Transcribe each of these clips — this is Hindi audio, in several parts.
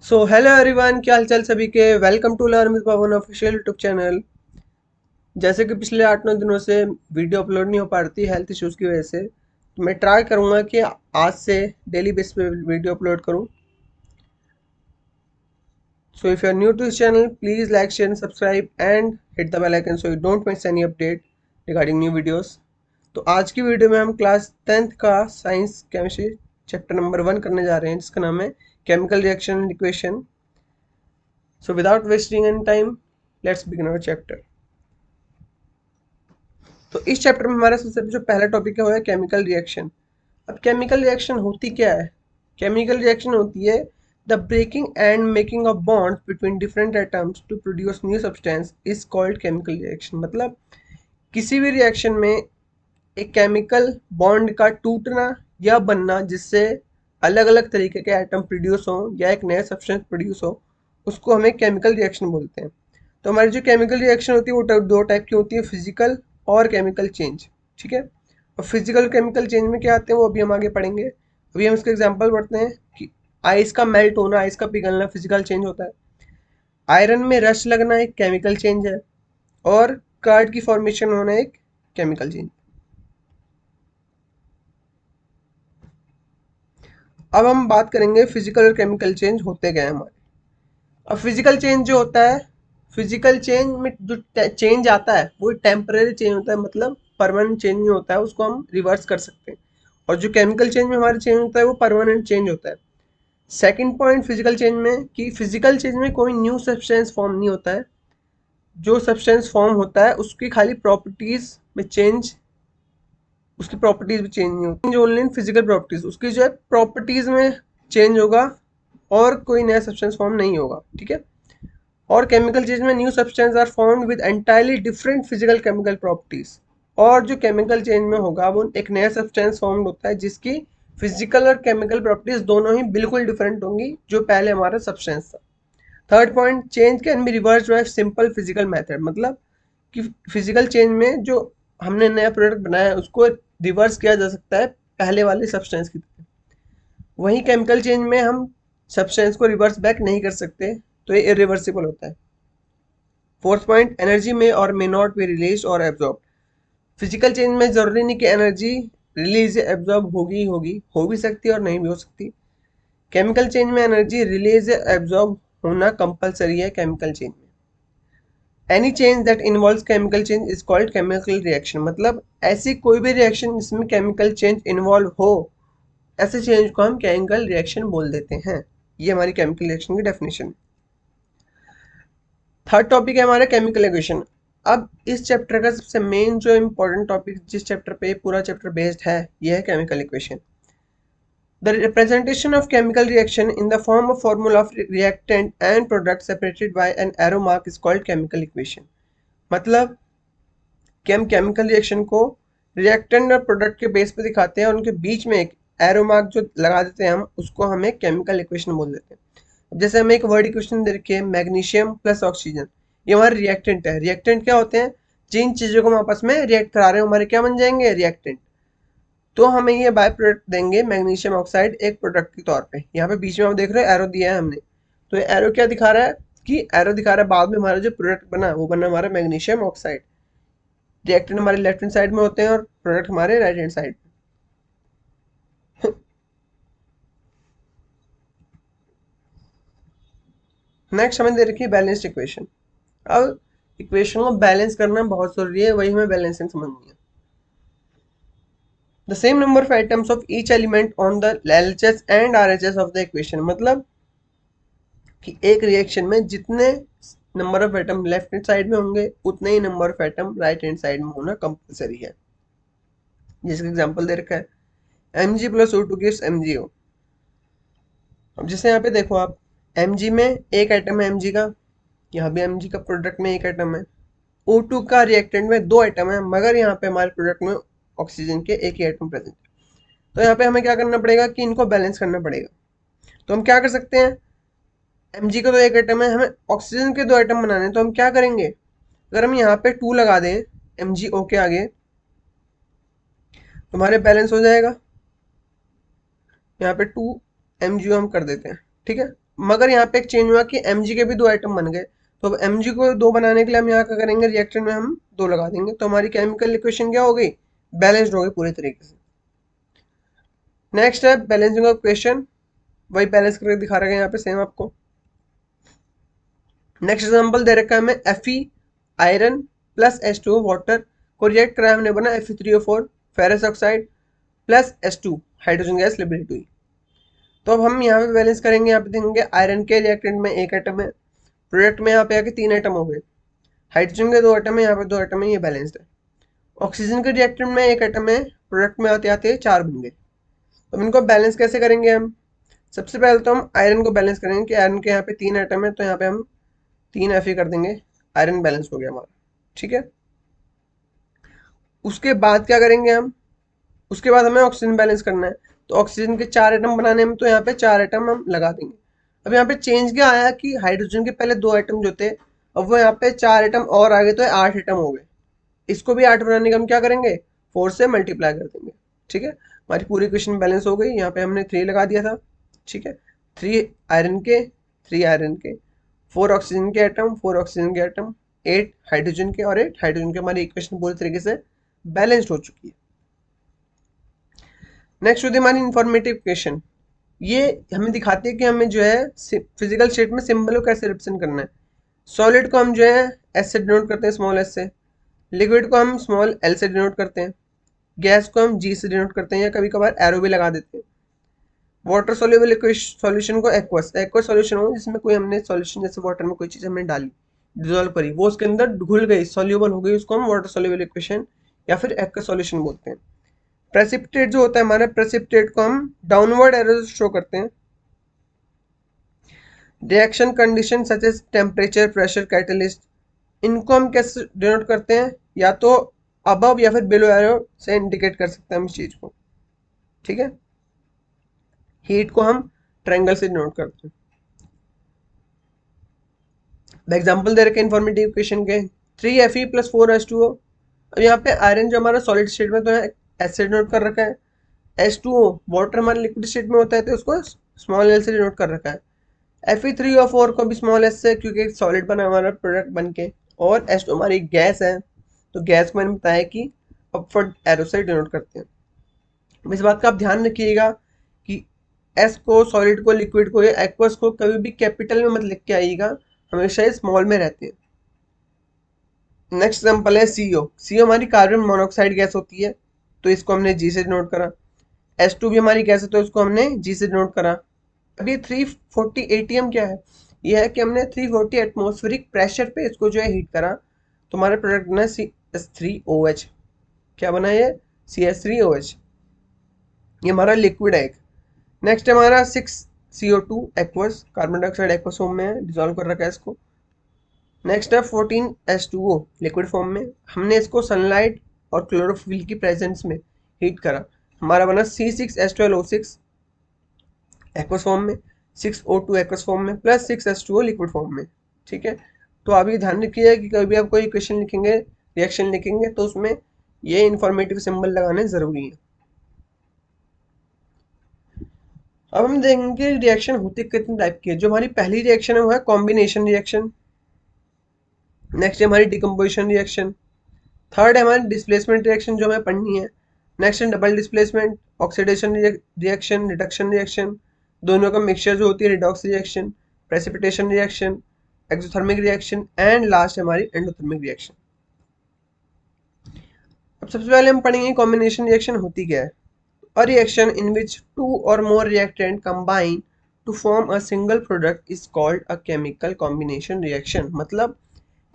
हेलो एवरीवन, क्या हालचाल सभी के। Welcome to learn with Pawan official YouTube channel. जैसे कि पिछले 8-9 दिनों से वीडियो अपलोड नहीं हो पा रही थी हेल्थ इश्यूज़ की वजह से, तो मैं ट्राई करूँगा कि आज से डेली बेस पे वीडियो अपलोड करूँ। So if you are new to this channel, please like share and subscribe and hit the bell icon so you don't miss any update regarding new videos. तो आज की वीडियो में हम क्लास 10th का साइंस केमिस्ट्री चैप्टर नंबर 1 करने जा रहे हैं, जिसका नाम है chemical reaction and equation. So without wasting any time, let's begin our chapter. तो इस चैप्टर में हमारा सबसे जो पहला टॉपिक है वो है केमिकल रिएक्शन। अब केमिकल रिएक्शन होती क्या है? केमिकल रिएक्शन होती है the breaking and making of bonds between different atoms to produce new substance is called chemical reaction. मतलब किसी भी रिएक्शन में एक केमिकल बॉन्ड का टूटना या बनना जिससे अलग अलग तरीके के एटम प्रोड्यूस हो या एक नया सब्सटेंस प्रोड्यूस हो, उसको हमें केमिकल रिएक्शन बोलते हैं। तो हमारी जो केमिकल रिएक्शन होती है वो दो टाइप की होती है, फिजिकल और केमिकल चेंज। ठीक है। और फिजिकल केमिकल चेंज में क्या आते हैं वो अभी हम आगे पढ़ेंगे। अभी हम इसका एग्जांपल पढ़ते हैं कि आइस का मेल्ट होना, आइस का पिघलना फिजिकल चेंज होता है। आयरन में रश लगना एक केमिकल चेंज है। और कार्ड की फॉर्मेशन होना एक केमिकल चेंज। अब हम बात करेंगे फिजिकल और केमिकल चेंज होते क्या है हमारे। अब फिजिकल चेंज जो होता है, फिजिकल चेंज में जो चेंज आता है वो टेम्परेरी चेंज होता है, मतलब परमानेंट चेंज नहीं होता है, उसको हम रिवर्स कर सकते हैं। और जो केमिकल चेंज में हमारे चेंज होता है वो परमानेंट चेंज होता है। सेकंड पॉइंट फिजिकल चेंज में कि फिजिकल चेंज में कोई न्यू सब्सटेंस फॉर्म नहीं होता है। जो सब्सटेंस फॉर्म होता है उसकी खाली प्रॉपर्टीज में चेंज, उसकी प्रॉपर्टीज भी चेंज नहीं होती। ओनली इन फिजिकल प्रॉपर्टीज, उसकी जो है प्रॉपर्टीज में चेंज होगा और कोई नया सब्सटेंस फॉर्म नहीं होगा। ठीक है। और केमिकल चेंज में new substance are found with entirely different physical chemical properties. और जो केमिकल चेंज में होगा वो एक नया सब्सटेंस फॉर्म होता है जिसकी फिजिकल और केमिकल प्रॉपर्टीज दोनों ही बिल्कुल डिफरेंट होंगी जो पहले हमारा सब्सटेंस था। Third point, change can be reverse bye simple physical method. मतलब कि फिजिकल चेंज में जो हमने नया प्रोडक्ट बनाया है उसको रिवर्स किया जा सकता है पहले वाले सब्सटेंस की तरह। वहीं केमिकल चेंज में हम सब्सटेंस को रिवर्स बैक नहीं कर सकते, तो ये इरिवर्सिबल होता है। फोर्थ पॉइंट, एनर्जी में और मे नॉट बी रिलीज और एब्जॉर्ब। फिजिकल चेंज में जरूरी नहीं कि एनर्जी रिलीज या एब्जॉर्ब होगी ही होगी, हो भी सकती है और नहीं भी हो सकती। केमिकल चेंज में एनर्जी रिलीज या एब्जॉर्ब होना कंपलसरी है केमिकल चेंज में। Any change that involves chemical change is called chemical reaction. मतलब ऐसी कोई भी रिएक्शन जिसमें केमिकल चेंज इन्वॉल्व हो, ऐसे चेंज को हम केमिकल रिएक्शन बोल देते हैं। ये हमारी केमिकल रिएक्शन की डेफिनेशन। थर्ड टॉपिक है हमारा केमिकल इक्वेशन। अब इस चैप्टर का सबसे मेन जो इम्पोर्टेंट टॉपिक जिस चैप्टर पे पूरा चैप्टर बेस्ड है, ये है chemical equation. The representation of chemical reaction in the form of formula of reactant and product separated by an arrow mark is called chemical equation. मतलब कि हम केमिकल रिएक्शन को रिएक्टेंट और प्रोडक्ट के बेस पे दिखाते हैं और उनके बीच में एक एरो मार्क जो लगा देते हैं हम, उसको हम एक केमिकल इक्वेशन बोल देते हैं। जैसे हमें एक वर्ड इक्वेशन दे रखी है, मैग्नीशियम प्लस ऑक्सीजन, ये हमारे रिएक्टेंट है। रिएक्टेंट क्या होते हैं? जिन चीजों को हम आपस में रिएक्ट करा रहे हैं हमारे क्या बन जाएंगे? रिएक्टेंट। तो हमें ये बाय प्रोडक्ट देंगे मैग्नीशियम ऑक्साइड एक प्रोडक्ट के तौर पे। यहाँ पे बीच में आप देख रहे हो एरो दिया है हमने, तो ये एरो क्या दिखा रहा है? कि एरो दिखा रहा है बाद में हमारा जो प्रोडक्ट बना वो बना हमारा मैग्नीशियम ऑक्साइड। रिएक्टेंट हमारे लेफ्ट हैंड साइड में होते हैं और प्रोडक्ट हमारे राइट हैंड साइड में। नेक्स्ट हमें दे रखी है बैलेंस्ड इक्वेशन। अब इक्वेशन को बैलेंस करना बहुत जरूरी है, वही हमें बैलेंसिंग समझनी है। The same number of items of each element on the LHS and RHS of the equation. मतलब कि एक रिएक्शन में जितने number of atom left hand side में होंगे उतने ही number of atom right hand side में होना कंपलसरी है। जिसका एग्जांपल दे रखा है, Mg plus O2 gives MgO। अब जैसे यहाँ पे देखो आप, Mg में एक एटम है Mg का, यहाँ भी Mg का प्रोडक्ट में एक एटम है। O2 का रिएक्टेंट में दो एटम है, मगर यहाँ पे हमारे प्रोडक्ट में ऑक्सीजन के एक ही एटम प्रेजेंट है। तो यहाँ पे हमें क्या करना पड़ेगा कि इनको बैलेंस करना पड़ेगा। तो हम क्या कर सकते हैं, Mg का तो एक एटम है, हमें ऑक्सीजन के दो एटम बनाने हैं, तो हम क्या करेंगे? अगर हम यहाँ पे 2 लगा दें MgO के आगे, तो हमारे बैलेंस हो जाएगा। यहाँ पे 2 MgO हम कर देते हैं। ठीक है। मगर यहाँ पे एक चेंज हुआ कि Mg के भी 2 आइटम बन गए। तो अब Mg को 2 बनाने के लिए हम यहाँ क्या करेंगे, रिएक्शन में हम 2 लगा देंगे, तो हमारी केमिकल इक्वेशन क्या हो गई, बैलेंस्ड हो गई पूरी तरीके से। नेक्स्ट है बैलेंसिंग ऑफ इक्वेशन, वही बैलेंस करके दिखा रखा है यहाँ पे सेम आपको। नेक्स्ट एग्जांपल दे रखा है हमें Fe iron plus H2O water को रिएक्ट करा हमने, बना Fe3O4 ferrous oxide plus H2 hydrogen gas liberate हुई। तो अब हम यहाँ पे बैलेंस करेंगे, यहाँ पे देखेंगे आयरन के रिएक्टेंट में 1 एटम है, प्रोडक्ट में यहाँ पे आके 3 एटम हो गए, हाइड्रोजन के 2 एटम है, यहाँ पे 2 एटम है, ये बैलेंस्ड है। ऑक्सीजन के रिएक्टेंट में 1 एटम है, प्रोडक्ट में आते आते 4 बन गए। तो इनको बैलेंस कैसे करेंगे हम, सबसे पहले तो हम आयरन को बैलेंस करेंगे कि आयरन के यहाँ पे 3 एटम है, तो यहाँ पे हम 3 Fe कर देंगे, आयरन बैलेंस हो गया हमारा, ठीक है। उसके बाद क्या करेंगे हम, उसके बाद हमें ऑक्सीजन बैलेंस करना है, तो ऑक्सीजन के 4 एटम बनाने में तो यहाँ पे 4 एटम हम लगा देंगे। अब यहाँ पे चेंज क्या आया कि हाइड्रोजन के पहले 2 एटम जो थे, अब वो यहाँ पे 4 एटम और आ गए, तो 8 एटम हो गए। इसको भी 8 बनाने का हम क्या करेंगे, 4 से मल्टीप्लाई कर देंगे, ठीक है। हमारी पूरी इक्वेशन बैलेंस हो गई, यहाँ पे हमने 3 लगा दिया था, ठीक है। 3 आयरन के, 3 आयरन के, 4 ऑक्सीजन के एटम, 4 ऑक्सीजन के एटम, 8 हाइड्रोजन के और 8 हाइड्रोजन के, हमारी इक्वेशन पूरी तरीके से बैलेंस्ड हो चुकी है। नेक्स्ट होती है हमारी इंफॉर्मेटिव इक्वेशन। ये हमें दिखाती है कि हमें जो है फिजिकल स्टेट में सिंबल को कैसे रिप्रेजेंट करना है। सॉलिड को हम जो है एस से डिनोट करते हैं, स्मॉल एस से। लिक्विड को हम स्मॉल एल से डिनोट करते हैं। गैस को हम जी से डिनोट करते हैं, या कभी कभार एरो भी लगा देते हैं। वाटर सोल्यूबल सॉल्यूशन को एक्वस, एक्वस सॉल्यूशन हो जिसमें कोई हमने सॉल्यूशन जैसे वाटर में कोई चीज़ हमने डाली, डिजोल्व करी, वो उसके अंदर घुल गई, सॉल्यूबल हो गई, उसको हम वाटर सोल्यूबल इक्वेशन या फिर एक्वस सॉल्यूशन बोलते हैं। प्रेसिपिटेट जो होता है हमारा, प्रेसिपिटेट को हम डाउनवर्ड एरो शो करते हैं। Reaction condition such as temperature, pressure, catalyst, इनको हम कैसे डिनोट करते हैं, या तो अबव या फिर बिलो एरो से इंडिकेट कर सकते हैं हम इस चीज को, ठीक है। हीट को हम ट्रायंगल से डिनोट करते हैं। एग्जांपल दे रखे इन्फॉर्मेटिव इक्वेशन के, 3Fe प्लस 4H2O। अब यहाँ पे आयरन जो हमारा सॉलिड स्टेट में तो है, एस से डिनोट कर रखा है। H2O वाटर हमारे लिक्विड स्टेट में होता है, तो उसको स्मॉल एल से डिनोट कर रखा है। Fe3O4 को भी स्मॉल एस से, क्योंकि सॉलिड बना हमारा प्रोडक्ट बन के, और H2 हमारी गैस है, तो गैस को मैंने बताया कि अपवर्ड एरो से डिनोट करते हैं। इस बात का आप ध्यान रखिएगा कि एस को, सॉलिड को, लिक्विड को या एक्वस को कभी भी कैपिटल में मत लिख के आइएगा, हमेशा ये स्मॉल में रहते हैं। नेक्स्ट एग्जांपल है सीओ। सीओ हमारी कार्बन मोनोऑक्साइड गैस होती है, तो इसको हमने जी से डिनोट करा। H2 भी हमारी गैस है, तो इसको हमने जी से डिनोट करा। अब ये 340 ATM क्या है, ये है कि हमने 340 एटमॉस्फेरिक प्रेशर पे इसको जो है हीट करा, तो हमारा प्रोडक्ट बना CS3OH। क्या बना ये, CS3OH, ये हमारा लिक्विड है एक। नेक्स्ट हमारा 6CO2 aqueous, carbon dioxide aqueous form में है, डिजोल्व कर रखा है इसको। नेक्स्ट है 14H2O लिक्विड फॉर्म में, हमने इसको सनलाइट और क्लोरोफिल की प्रेजेंस में हीट करा, हमारा बना C6H12O6 एक्वस फॉर्म में, 6O2 एक्वस फॉर्म में, प्लस 6H2O लिक्विड फॉर्म में, ठीक है। तो आप ये ध्यान रखिए कि कभी भी आप कोई इक्वेशन लिखेंगे, रिएक्शन लिखेंगे, तो उसमें ये इंफॉर्मेटिव सिंबल लगाने जरूरी है। अब हम देखेंगे रिएक्शन होती कितने टाइप की है। जो हमारी पहली रिएक्शन है वो है कॉम्बिनेशन रिएक्शन। नेक्स्ट है हमारी डिकम्पोजिशन रिएक्शन। थर्ड है हमारी डिस्प्लेसमेंट रिएक्शन जो हमें पढ़नी है। नेक्स्ट है double displacement, oxidation reaction, reduction reaction, दोनों का मिक्सचर जो होती है redox reaction, precipitation reaction, exothermic reaction, and last है हमारी एंडोथर्मिक रिएक्शन। अब सबसे पहले हम पढ़ेंगे कॉम्बिनेशन रिएक्शन होती क्या है। A reaction in which two or more reactants combine to form a single product is called a chemical combination reaction। मतलब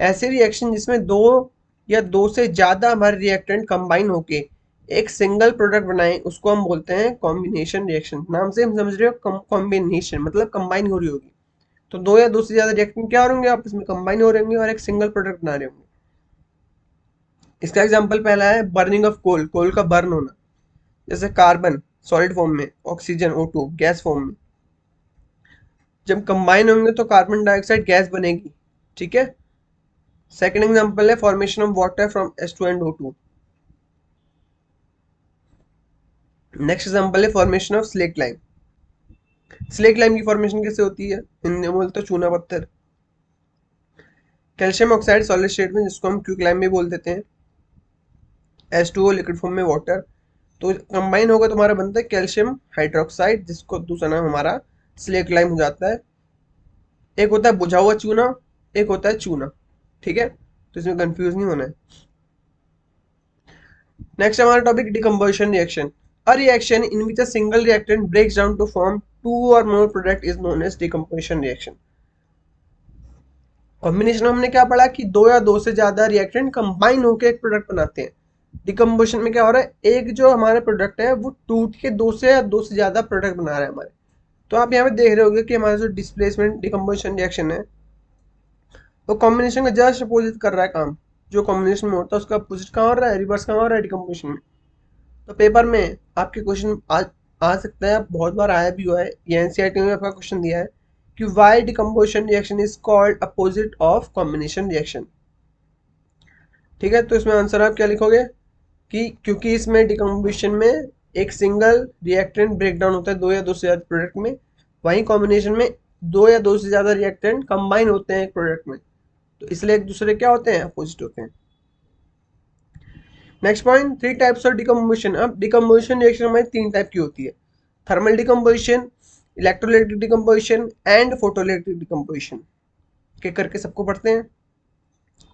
ऐसे रिएक्शन जिसमें दो या दो से ज्यादा हमारे रिएक्टेंट कंबाइन होके एक सिंगल प्रोडक्ट बनाए, उसको हम बोलते हैं कॉम्बिनेशन रिएक्शन। नाम से हम समझ रहे हो, कॉम्बिनेशन मतलब कंबाइन हो रही होगी, तो दो या दो से ज्यादा रिएक्टेंट क्या हो होंगे, आपस में कंबाइन हो रहे होंगे और एक सिंगल प्रोडक्ट बना रहे होंगे। इसका एग्जाम्पल पहला है बर्निंग ऑफ कोल, कोल का बर्न होना, जैसे कार्बन सॉलिड फॉर्म में, ऑक्सीजन O2 गैस फॉर्म में, जब कंबाइन होंगे तो कार्बन डाइऑक्साइड गैस बनेगी, ठीक है। सेकंड एग्जांपल है formation of water from H2 and O2। Next example है formation of slaked lime. Slaked lime की फॉर्मेशन कैसे होती है, हिंदी में बोलते हैं चूना पत्थर। कैल्शियम ऑक्साइड सॉलिड स्टेट में, जिसको हम क्विक लाइम भी बोल देते हैं। H2O लिक्विड फॉर्म में वाटर। तो कंबाइन होगा तुम्हारा बनता है कैल्शियम हाइड्रोक्साइड, जिसको दूसरा नाम हमारा स्लेट लाइम हो जाता है। एक होता है बुझा हुआ चूना, एक होता है चूना। ठीक है, तो इसमें कंफ्यूज नहीं होना है। नेक्स्ट हमारा topic decomposition reaction. A reaction in which a single reactant breaks down to form two और more product is known as decomposition reaction. Combination में हमने क्या पढ़ा कि दो या दो से ज्यादा रिएक्टेंट कंबाइन होकर एक प्रोडक्ट बनाते हैं। डिकम्पोजिशन में क्या हो रहा है, एक जो हमारा प्रोडक्ट है वो टूट के दो से या दो से ज्यादा प्रोडक्ट बना रहा है हमारे। तो आप यहाँ पे देख रहे होगे कि हमारा जो डिस्प्लेसमेंट डिकम्पोजिशन रिएक्शन है वो कॉम्बिनेशन का जस्ट अपोजिट कर रहा है काम। जो कॉम्बिनेशन में होता है उसका अपोजिट कहाँ हो रहा है, रिवर्स कहाँ हो रहा है, डिकम्पोजिशन में। तो पेपर में आपके क्वेश्चन आ सकता है, बहुत बार आया भी हुआ है, ये एनसीईआरटी में आपका क्वेश्चन दिया है कि why decomposition reaction is called opposite of combination reaction. ठीक है, तो इसमें आंसर आप क्या लिखोगे कि क्योंकि इसमें डिकम्पोजिशन में एक सिंगल रिएक्टेंट ब्रेकडाउन होता है दो या दो से ज्यादा प्रोडक्ट में, वहीं कॉम्बिनेशन में दो या दो से ज्यादा रिएक्टेंट कंबाइन होते हैं एक प्रोडक्ट में, तो इसलिए एक दूसरे क्या होते हैं, अपोजिट होते हैं। Next point, three types of decomposition. अब डिकम्पोजिशन रिएक्शन हमारी तीन टाइप की होती है, thermal decomposition, electrolytic decomposition and photolytic decomposition. के करके सबको पढ़ते हैं।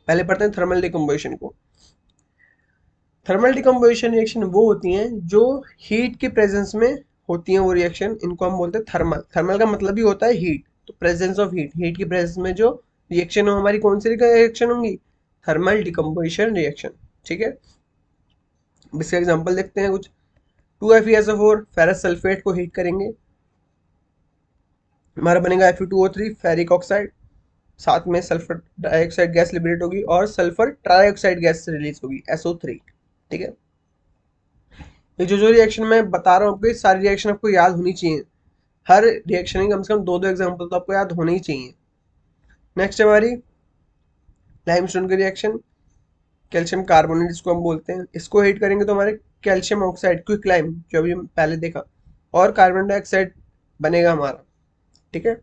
पहले पढ़ते हैं थर्मल डिकम्पोजिशन को। थर्मल डिकम्पोजिशन रिएक्शन वो होती हैं जो हीट के प्रेजेंस में होती हैं, वो रिएक्शन, इनको हम बोलते हैं थर्मल। थर्मल का मतलब ही होता है हीट, तो प्रेजेंस ऑफ हीट, हीट की प्रेजेंस में जो रिएक्शन हो हमारी कौन सी रिएक्शन होंगी, थर्मल डिकम्पोजिशन रिएक्शन। ठीक है, इसका एग्जांपल देखते हैं कुछ। 2FeSO4 फेरस सल्फेट को हीट करेंगे, हमारा बनेगा Fe2O3 फेरिक ऑक्साइड, साथ में सल्फर डाइऑक्साइड गैस लिबरेट होगी और सल्फर ट्राइऑक्साइड गैस रिलीज होगी SO3। ठीक है, ये जो रिएक्शन मैं बता रहा हूँ आपको, सारी रिएक्शन आपको याद होनी चाहिए। हर रिएक्शन की कम से कम दो दो एग्जांपल तो आपको याद होने ही चाहिए। नेक्स्ट हमारी लाइमस्टोन की रिएक्शन, कैल्शियम कार्बोनेट जिसको हम बोलते हैं, इसको हीट करेंगे तो हमारे कैल्शियम ऑक्साइड क्विक लाइम जो अभी हम पहले देखा, और कार्बन डाइऑक्साइड बनेगा हमारा। ठीक है,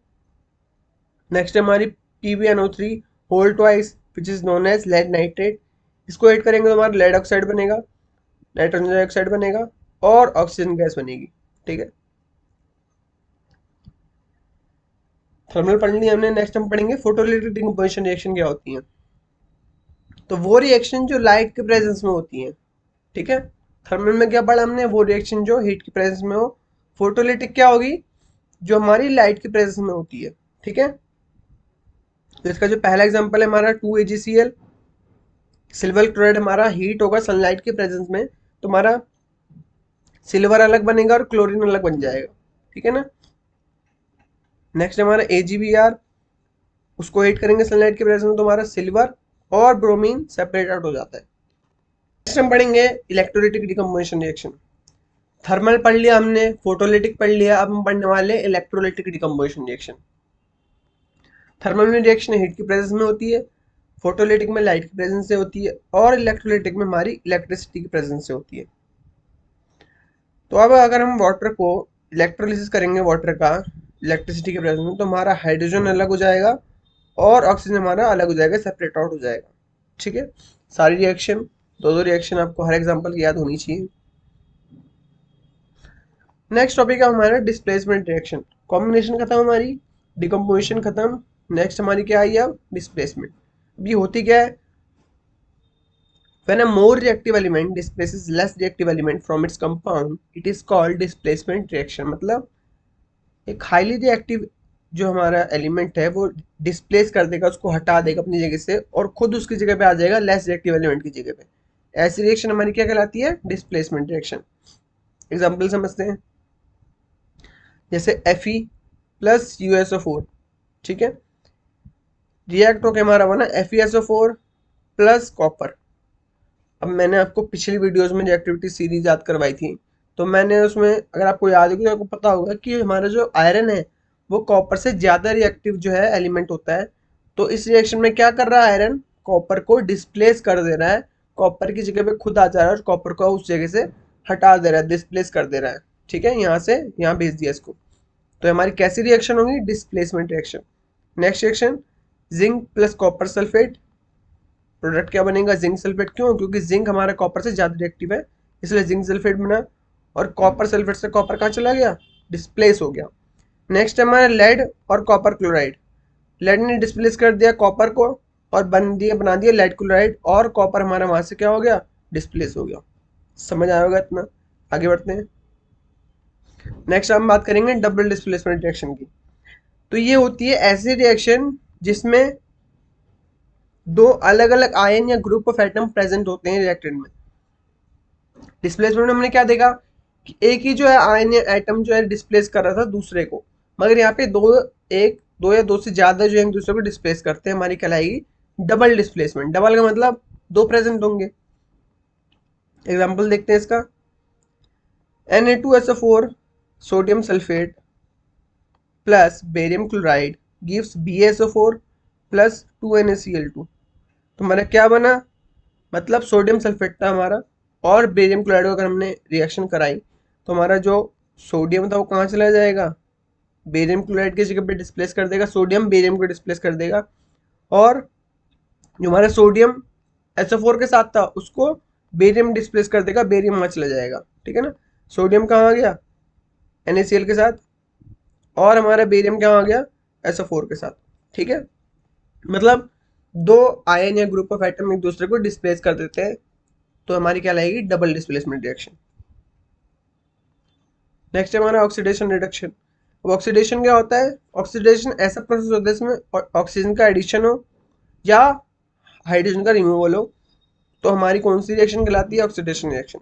नेक्स्ट हमारी PbNO3 whole twice which is known as lead nitrate, इसको हीट करेंगे तो हमारा लेड ऑक्साइड बनेगा, नाइट्रोजन डाइऑक्साइड बनेगा और ऑक्सीजन गैस बनेगी। ठीक है, थर्मल पढ़ लिया हमने। नेक्स्ट हम पढ़ेंगे फोटोलिटिक डिकम्पोजिशन रिएक्शन क्या होती है। तो वो रिएक्शन जो लाइट के प्रेजेंस में होती है। ठीक है, थर्मल में क्या पढ़ा हमने, वो रिएक्शन जो हीट की प्रेजेंस में हो। फोटोलिटिक क्या होगी, जो हमारी लाइट की प्रेजेंस में होती है। ठीक है, तो इसका जो पहला एग्जांपल है हमारा 2AgCl, सिल्वर क्लोराइड हमारा हीट होगा सनलाइट के प्रेजेंस में, तो हमारा सिल्वर अलग बनेगा और क्लोरीन अलग बन जाएगा। ठीक है ना। नेक्स्ट हमारा AgBr, उसको हीट करेंगे सनलाइट के प्रेजेंस में तो हमारा सिल्वर और ब्रोमीन सेपरेट आउट हो जाता है। नेक्स्ट हम पढ़ेंगे इलेक्ट्रोलाइटिक डिकम्पोजिशन रिएक्शन। थर्मल पढ़ लिया हमने, फोटोलिटिक पढ़ लिया, अब हम पढ़ने वाले इलेक्ट्रोलाइटिक डिकम्पोजिशन रिएक्शन। थर्मल में रिएक्शन हीट की प्रेजेंस में होती है, फोटोलिटिक में लाइट की प्रेजेंस से होती है, और इलेक्ट्रोलाइटिक में हमारी इलेक्ट्रिसिटी की प्रेजेंस से होती है। तो अब अगर हम वाटर को इलेक्ट्रोलिसिस करेंगे, वाटर का इलेक्ट्रिसिटी के प्रेजेंस में, तो हमारा हाइड्रोजन अलग हो जाएगा और ऑक्सीजन हमारा अलग हो जाएगा, सेपरेट आउट हो जाएगा। ठीक है, सारी रिएक्शन, दो दो रिएक्शन आपको हर एग्जांपल की याद होनी चाहिए। नेक्स्ट टॉपिक है हमारा डिस्प्लेसमेंट रिएक्शन। कॉम्बिनेशन खत्म हमारी, डिकम्पोजिशन खत्म, नेक्स्ट हमारी क्या आई अब, डिस्प्लेसमेंट। अब ये होती क्या है, when a more reactive element displaces less reactive element from its compound it is called displacement reaction। मतलब एक हाईली रिएक्टिव जो हमारा एलिमेंट है वो डिस्प्लेस कर देगा, उसको हटा देगा अपनी जगह से और खुद उसकी जगह पे आ जाएगा लेस रिएक्टिव एलिमेंट की जगह पे। ऐसी रिएक्शन हमारी क्या कहलाती है, डिस्प्लेसमेंट रिएक्शन। एग्जांपल समझते हैं, जैसे Fe प्लस USO4। ठीक है, रिएक्ट होकर हमारा बना FeSO4 प्लस कॉपर। अब मैंने आपको पिछली वीडियोस में रिएक्टिविटी सीरीज याद करवाई थी, तो मैंने उसमें, अगर आपको याद होगी तो आपको पता होगा कि हमारा जो आयरन है वो कॉपर से ज़्यादा रिएक्टिव जो है एलिमेंट होता है। तो इस रिएक्शन में क्या कर रहा है, आयरन कॉपर को डिस्प्लेस कर दे रहा है, कॉपर की जगह पे खुद आ जा रहा है और कॉपर को उस जगह से हटा दे रहा है, डिस्प्लेस कर दे रहा है। ठीक है, यहाँ से यहाँ भेज दिया इसको। तो हमारी कैसी रिएक्शन होगी? Displacement reaction. Next reaction zinc plus copper sulphate, product क्या बनेगा? Zinc sulphate. क्यों? क्योंकि जिंक हमारा कॉपर से ज़्यादा रिएक्टिव है, इसलिए जिंक सल्फेट बना। और कॉपर सल्फेट से कॉपर कहाँ चला गया? डिस्प्लेस हो गया। नेक्स्ट है हमारा लेड और कॉपर क्लोराइड। लेड ने डिस्प्लेस कर दिया कॉपर को और बना दिया लेड क्लोराइड, और कॉपर हमारा वहां से क्या हो गया? डिस्प्लेस हो गया। समझ आया होगा इतना? आगे बढ़ते हैं। नेक्स्ट हम बात करेंगे डबल डिस्प्लेसमेंट रिएक्शन की। तो ये होती है ऐसी रिएक्शन जिसमें दो अलग अलग आयन या ग्रुप ऑफ एटम प्रेजेंट होते हैं रिएक्टेंट में। डिस्प्लेसमेंट में हमने क्या देखा कि एक ही जो है आयन या एटम जो है डिस्प्लेस कर रहा था दूसरे को, मगर यहाँ पे दो या दो से ज्यादा जो है एक दूसरे को डिस्प्लेस करते हैं, हमारी कहलाएगी डबल डिस्प्लेसमेंट। डबल का मतलब दो प्रेजेंट होंगे। एग्जाम्पल देखते हैं इसका। Na2SO4 sodium sulphate plus barium chloride gives BaSO4 plus 2NaCl2। तो हमारा क्या बना? मतलब सोडियम सल्फेट था हमारा और बेरियम क्लोराइड को अगर हमने रिएक्शन कराई तो हमारा जो सोडियम था वो कहाँ चला जाएगा? बेरियम क्लोराइड की जगह पे डिस्प्लेस कर देगा, सोडियम बेरियम को डिस्प्लेस कर देगा। और जो हमारा सोडियम SO4 के साथ था उसको बेरियम डिस्प्लेस कर देगा, बेरियम वहाँ चला जाएगा। ठीक है ना? सोडियम कहाँ आ गया? NaCl के साथ, और हमारा बेरियम कहाँ आ गया? SO4 के साथ। ठीक है, मतलब दो आयन या ग्रुप ऑफ एटम एक दूसरे को डिस्प्लेस कर देते हैं, तो हमारी क्या लगेगी? Double displacement reaction. नेक्स्ट है हमारा ऑक्सीडेशन रिडक्शन। अब ऑक्सीडेशन क्या होता है? ऑक्सीडेशन ऐसा प्रोसेस होता है इसमें ऑक्सीजन का एडिशन हो या हाइड्रोजन का रिमूवल हो, तो हमारी कौन सी रिएक्शन कहलाती है? Oxidation reaction.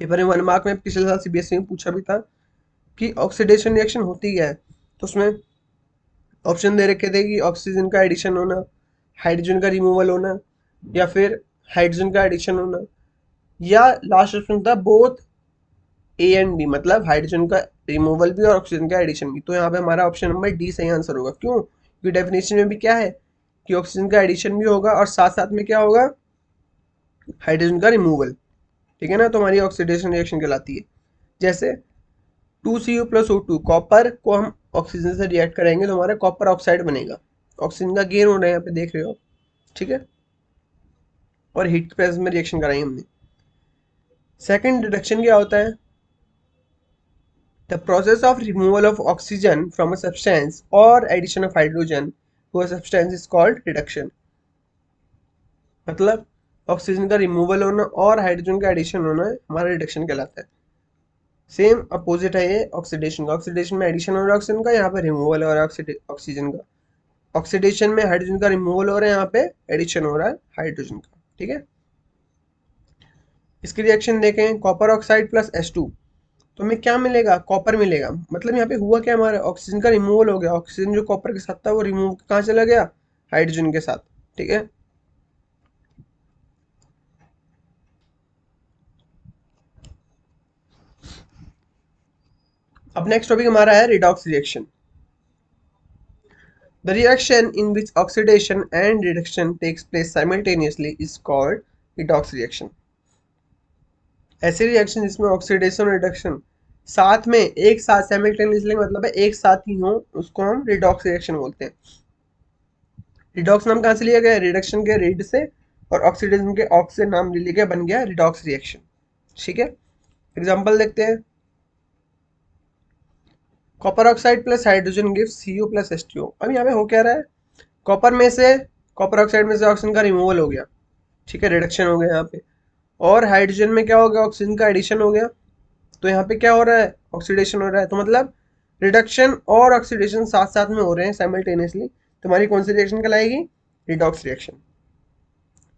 पेपर में 1 मार्क में पिछले साल CBSE में पूछा भी था कि ऑक्सीडेशन रिएक्शन होती क्या है, तो उसमें ऑप्शन दे रखे थे कि ऑक्सीजन का एडिशन होना, हाइड्रोजन का रिमूवल होना, या फिर हाइड्रोजन का एडिशन होना, या लास्ट ऑप्शन था बोथ A एंड B, मतलब हाइड्रोजन का रिमूवल भी और ऑक्सीजन का एडिशन भी। तो यहाँ पे हमारा ऑप्शन नंबर डी सही आंसर होगा। क्यों? क्योंकि डेफिनेशन में भी क्या है कि ऑक्सीजन का एडिशन भी होगा और साथ साथ में क्या होगा? हाइड्रोजन का रिमूवल। ठीक है ना? तो हमारी ऑक्सीडेशन रिएक्शन कहलाती है। जैसे 2Cu प्लस O2, कॉपर को हम ऑक्सीजन से रिएक्ट करेंगे तो हमारा कॉपर ऑक्साइड बनेगा। ऑक्सीजन का गेन हो रहा है यहाँ पे, देख रहे हो? ठीक है, और हीट प्रेस में रिएक्शन कराई हमने। सेकंड रिडक्शन क्या होता है? The process of removal of oxygen from a substance और addition of hydrogen to a substance is called reduction. मतलब ऑक्सीजन का रिमूवल होना और हाइड्रोजन का एडिशन होना हमारा रिडक्शन कहलाता है। सेम अपोजिट है ये ऑक्सीडेशन का। ऑक्सीडेशन में एडिशन हो रहा है ऑक्सीजन का, यहाँ पे रिमूवल हो रहा है ऑक्सीजन का। ऑक्सीडेशन में हाइड्रोजन का रिमूवल हो रहा है, यहाँ पे एडिशन हो रहा है हाइड्रोजन का। ठीक है, इसकी रिएक्शन देखें, कॉपर ऑक्साइड प्लस H2, तो हमें क्या मिलेगा? कॉपर मिलेगा। मतलब यहाँ पे हुआ क्या? हमारा ऑक्सीजन का रिमूवल हो गया, ऑक्सीजन जो कॉपर के साथ था वो रिमूव कहाँ चला गया? हाइड्रोजन के साथ। ठीक है, अब नेक्स्ट टॉपिक हमारा है redox reaction. The reaction in which oxidation and reduction takes place simultaneously is called redox reaction. ऐसी रिएक्शन जिसमें ऑक्सीडेशन और रिडक्शन साथ में एक साथ साइमल्टेनियसली, मतलब है एक साथ ही हो, उसको हम रिडॉक्स रिएक्शन बोलते हैं। रिडॉक्स नाम कहाँ से लिया गया? रिडक्शन के रिड से, और ऑक्सीडेशन के ऑक्स से नाम ले लिया गया, बन गया रिडॉक्स रिएक्शन। ठीक है, एग्जांपल देखते हैं। Copper oxide plus hydrogen gives Cu plus H2O। अब यहाँ पे हो क्या रहा है? कॉपर में से, कॉपर ऑक्साइड में से ऑक्सीजन का रिमूवल हो गया। ठीक है, रिडक्शन हो गया यहाँ पे। और हाइड्रोजन में क्या हो गया? ऑक्सीजन का एडिशन हो गया। तो यहाँ पे क्या हो रहा है? ऑक्सीडेशन हो रहा है। तो मतलब रिडक्शन और ऑक्सीडेशन साथ साथ में हो रहे हैं साइमल्टेनियसली, तो हमारी कौन सी रिएक्शन कहलाएगी? Redox reaction.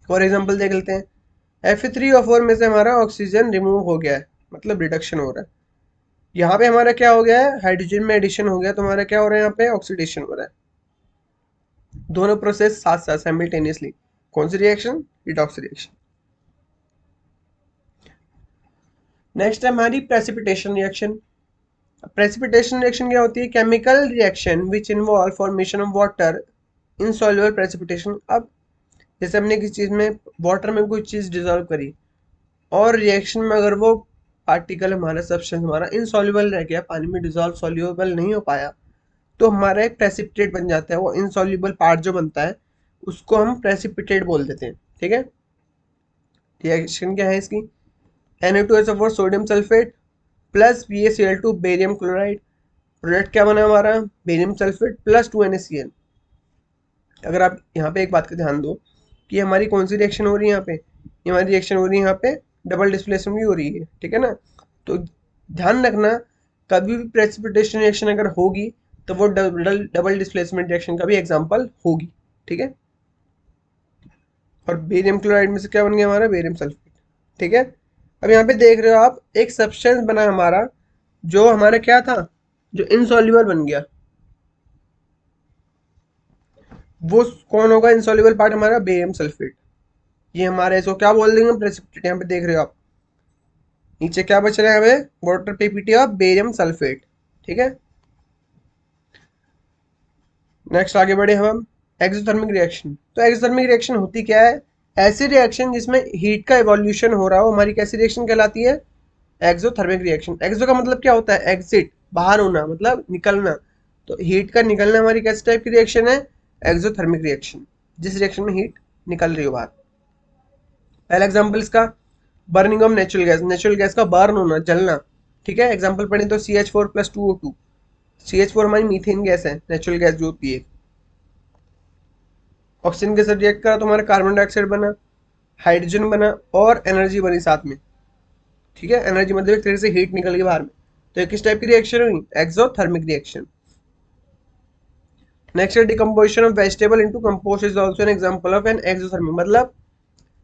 और एग्जांपल देख लेते हैं। Fe3O4 में से हमारा ऑक्सीजन रिमूव हो गया है, मतलब रिडक्शन हो रहा है। यहाँ पे हमारा क्या हो गया है? हाइड्रोजन में एडिशन हो गया, तो हमारा क्या हो रहा है? यहाँ पे ऑक्सीडेशन हो रहा है। दोनों प्रोसेस साथ साथ साइमल्टेनियसली। कौन सी रिएक्शन? Redox reaction. नेक्स्ट है हमारी प्रेसिपिटेशन रिएक्शन। प्रेसिपिटेशन रिएक्शन क्या होती है? Chemical reaction which involve formation of water in soluble precipitation. अब जैसे हमने किसी चीज में, वाटर में कोई चीज डिजोल्व करी और रिएक्शन में अगर वो पार्टिकल हमारा सब्सटेंस हमारा इनसॉल्युबल रह गया, पानी में डिजॉल्व सॉल्युबल नहीं हो पाया, तो हमारा एक प्रेसिपिटेट बन जाता है। वो इनसॉल्युबल पार्ट जो बनता है उसको हम प्रेसिपिटेट बोल देते हैं। ठीक है, रिएक्शन क्या है इसकी, Na2SO4 sodium sulphate plus BaCl2 barium chloride, product क्या बना हमारा, बेरियम सल्फेट प्लस 2NaCl। अगर आप यहाँ पे एक बात का ध्यान दो कि हमारी कौन सी रिएक्शन हो रही है यहाँ पे, ये हमारी रिएक्शन हो रही है यहाँ पे डबल डिस्प्लेसमेंट भी हो रही है। ठीक है ना, तो ध्यान रखना कभी भी प्रेसिपिटेशन रिएक्शन अगर होगी तो वो डबल डिस्प्लेसमेंट रिएक्शन का भी एग्जांपल होगी। ठीक है, और बेरियम क्लोराइड में से क्या बन गया हमारा, बेरियम सल्फेट। ठीक है, अब यहाँ पे देख रहे हो आप एक सब्सटेंस बना हमारा जो हमारा क्या था, जो इनसॉल्युबल बन गया। वो कौन होगा इनसॉल्युबल पार्ट, हमारा बेरियम सल्फेट। ये हमारे इसको क्या बोल देंगे, प्रेसिपिटेट। यहाँ पे देख रहे हो आप नीचे क्या बच रहा है हमें, water PPT of barium sulphate. ठीक है, नेक्स्ट आगे बढ़े हम, एक्सोथर्मिक रिएक्शन। तो एक्सोथर्मिक रिएक्शन होती क्या है, ऐसी रिएक्शन जिसमें हीट का इवोल्यूशन हो रहा हो, हमारी कैसी रिएक्शन कहलाती है, एक्सोथर्मिक रिएक्शन। एक्सो का मतलब क्या होता है, एग्जिट, बाहर होना, मतलब निकलना। तो हीट का निकलना हमारी कैसे टाइप की रिएक्शन है, एक्सोथर्मिक रिएक्शन, जिस रिएक्शन में हीट निकल रही हो बाहर। पहला एग्जांपल इसका, burning of natural gas, natural gas का बर्न होना, जलना। ठीक है, एग्जांपल पढ़े तो CH4 प्लस 2O2। CH4 हमारी मीथेन गैस है, नेचुरल गैस जो होती है। ऑक्सीजन के साथ रिएक्ट करा तो हमारा कार्बन डाइऑक्साइड बना, हाइड्रोजन बना और एनर्जी बनी साथ में। ठीक है, एनर्जी मतलब एक तरह से हीट निकल गई बाहर में। तो ये किस टाइप की रिएक्शन हुई, एक्सोथर्मिक रिएक्शन। नेक्स्ट है decomposition of vegetable into compost is also an example of an exothermic. मतलब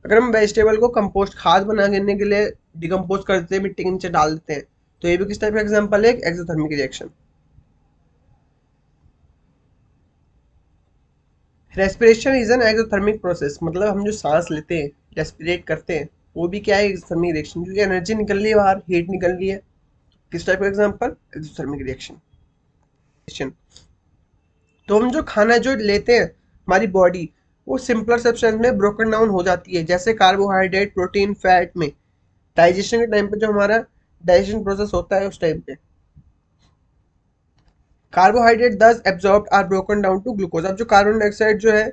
अगर हम वेजिटेबल को कंपोस्ट खाद बनाने के लिए डिकम्पोज करते हैं, मिट्टी के नीचे डाल देते हैं, तो ये भी किस टाइप का एग्जांपल है, exothermic reaction. Respiration is an exothermic process. मतलब हम जो सांस लेते हैं, रेस्पिरेट करते हैं, वो भी क्या है, एक्सोथर्मिक रिएक्शन, क्योंकि एनर्जी निकल रही है बाहर, हीट निकल रही है। किस टाइप का एग्जांपल, एक्सोथर्मिक रिएक्शन। तो हम जो खाना जो लेते हैं, हमारी बॉडी वो सिंपलर सब्सटेंस में ब्रोकन डाउन हो जाती है, जैसे कार्बोहाइड्रेट, प्रोटीन, फैट में। डाइजेशन के टाइम पे जो हमारा डाइजेशन प्रोसेस होता है, उस टाइम पे कार्बोहाइड्रेट दस absorb are broken down to glucose. अब जो कार्बन डाइऑक्साइड जो है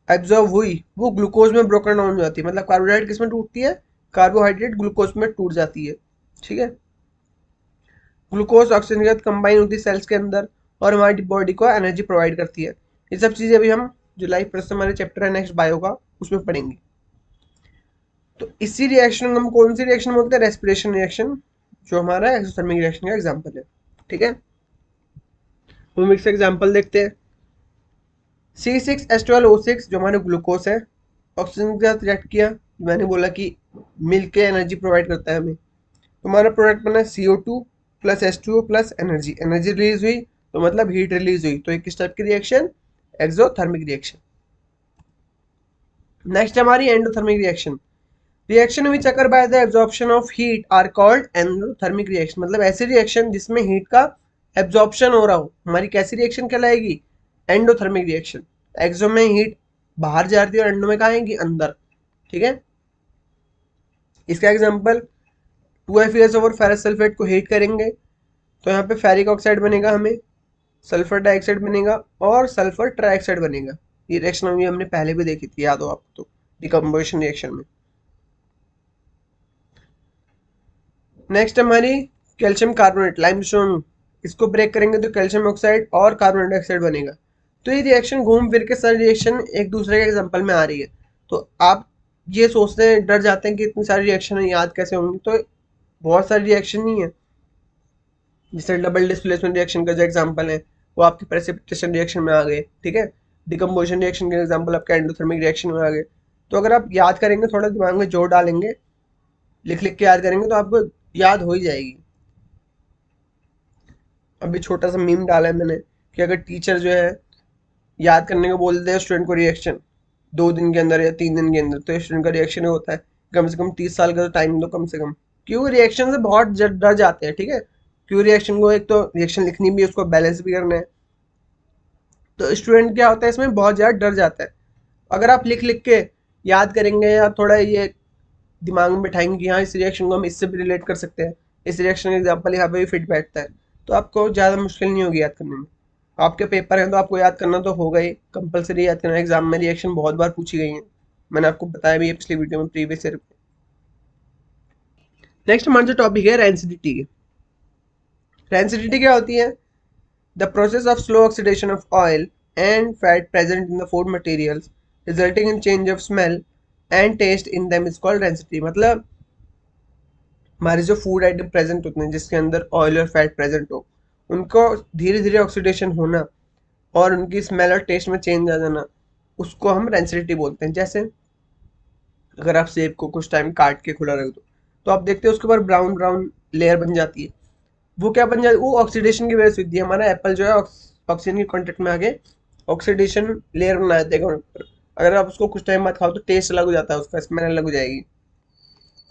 एब्जॉर्ब हुई, वो ग्लूकोज में ब्रोकन डाउन हो जाती है। मतलब कार्बोहाइड्रेट किस में टूटती है, कार्बोहाइड्रेट ग्लूकोज में टूट जाती है। ठीक है, ग्लूकोज ऑक्सीजन के साथ कंबाइन होती है सेल्स के अंदर और हमारी बॉडी को एनर्जी प्रोवाइड करती है। ये सब चीजें अभी हम जो लाइफ प्रोसेस हमारे चैप्टर है नेक्स्ट बायो का, उसमें पढ़ेंगे। तो इसी रिएक्शन को हम कौन सी रिएक्शन बोलते हैं, रेस्पिरेशन रिएक्शन, जो हमारा एक्सोथर्मिक रिएक्शन का एग्जांपल है। ठीक है, हम मिक्स एग्जांपल देखते हैं। C6H12O6 जो हमारे ग्लूकोज है, ऑक्सीजन के साथ रिएक्ट किया, मैंने बोला कि मिल के एनर्जी प्रोवाइड करता है हमें, तो हमारा प्रोडक्ट बना CO2 plus H2O plus energy. Energy release हुई तो मतलब हीट रिलीज हुई, तो एक किस टाइप की रिएक्शन, एक्सोथर्मिक रिएक्शन। नेक्स्ट हमारी endothermic reaction. Reaction which occur by the absorption of heat are called endothermic reaction. मतलब ऐसी रिएक्शन जिसमें हीट का एब्जॉर्प्शन हो रहा हो, हमारी कैसी रिएक्शन कहलाएगी, एंडोथर्मिक रिएक्शन। एक्सो में हीट बाहर जा रही है और एंडो में कहाँ आएगी, अंदर। ठीक है, इसका एग्जांपल 2FeS और फेरस सल्फेट को हीट करेंगे तो यहाँ पे फेरिक ऑक्साइड बनेगा, हमें सल्फर डाइऑक्साइड बनेगा और सल्फर ट्राइऑक्साइड बनेगा। ये रिएक्शन अभी हमने पहले भी देखी थी, याद हो आपको तो, डिकम्पोजिशन रिएक्शन में। नेक्स्ट हमारी कैल्शियम कार्बोनेट, लाइमस्टोन, इसको ब्रेक करेंगे तो कैल्शियम ऑक्साइड और कार्बन डाइऑक्साइड बनेगा। तो ये रिएक्शन घूम फिर के सारी रिएक्शन एक दूसरे के एग्जांपल में आ रही है। तो आप ये सोचते हैं, डर जाते हैं कि इतनी सारी रिएक्शन याद कैसे होंगी, तो बहुत सारी रिएक्शन ही है। जैसे डबल डिस्प्लेसमेंट रिएक्शन का जो एग्जांपल है वो आपके प्रेसिपिटेशन रिएक्शन में आ गए। ठीक है, डिकम्पोजिशन रिएक्शन के एग्जांपल आपके एंडोथर्मिक रिएक्शन में आ गए। तो अगर आप याद करेंगे, थोड़ा दिमाग में जोर डालेंगे, लिख लिख के याद करेंगे, तो आपको याद हो ही जाएगी। अभी छोटा सा मीम डाला है मैंने कि अगर टीचर जो है याद करने को बोल दे स्टूडेंट को रिएक्शन 2 दिन के अंदर या 3 दिन के अंदर, तो स्टूडेंट का रिएक्शन होता है कम से कम 30 साल का तो टाइम दो कम से कम, क्योंकि रिएक्शन से बहुत डर जाते हैं। ठीक है, क्यों रिएक्शन को, एक तो रिएक्शन लिखनी भी, उसको बैलेंस भी करना है, तो स्टूडेंट क्या होता है इसमें बहुत ज़्यादा डर जाता है। अगर आप लिख लिख के याद करेंगे या थोड़ा ये दिमाग में बैठाएंगे कि हाँ इस रिएक्शन को हम इससे भी रिलेट कर सकते हैं, इस रिएक्शन का एग्जाम्पल यहाँ पे भी फिट बैठता है, तो आपको ज़्यादा मुश्किल नहीं होगी याद करने में। आपके पेपर हैं तो आपको याद करना तो होगा ही, कंपलसरी याद करना। एग्जाम में रिएक्शन बहुत बार पूछी गई हैं, मैंने आपको बताया भी है पिछली वीडियो में, प्रीवियस ईयर। नेक्स्ट हमारा जो टॉपिक है रेंसिडिटी। रेंसिडिटी क्या होती है? The process of slow oxidation of oil and fat present in the food materials resulting in change of smell and taste in them is called rancidity. मतलब हमारे जो फूड आइटम प्रेजेंट होते हैं जिसके अंदर ऑयल और फैट प्रेजेंट हो, उनको धीरे धीरे ऑक्सीडेशन होना और उनकी स्मेल और टेस्ट में चेंज आ जाना, उसको हम रेंसिडिटी बोलते हैं। जैसे अगर आप सेब को कुछ टाइम काट के खुला रख दो तो आप देखते हो उसके ऊपर ब्राउन ब्राउन लेयर बन जाती है। वो क्या बन जाती है? वो ऑक्सीडेशन की वजह से होती है। हमारा एप्पल जो है ऑक्सीजन के कांटेक्ट में आके ऑक्सीडेशन लेयर बना देगा ऊपर। अगर आप उसको कुछ टाइम बाद खाओ तो टेस्ट अलग हो जाता है, उसका स्मेल अलग हो जाएगी।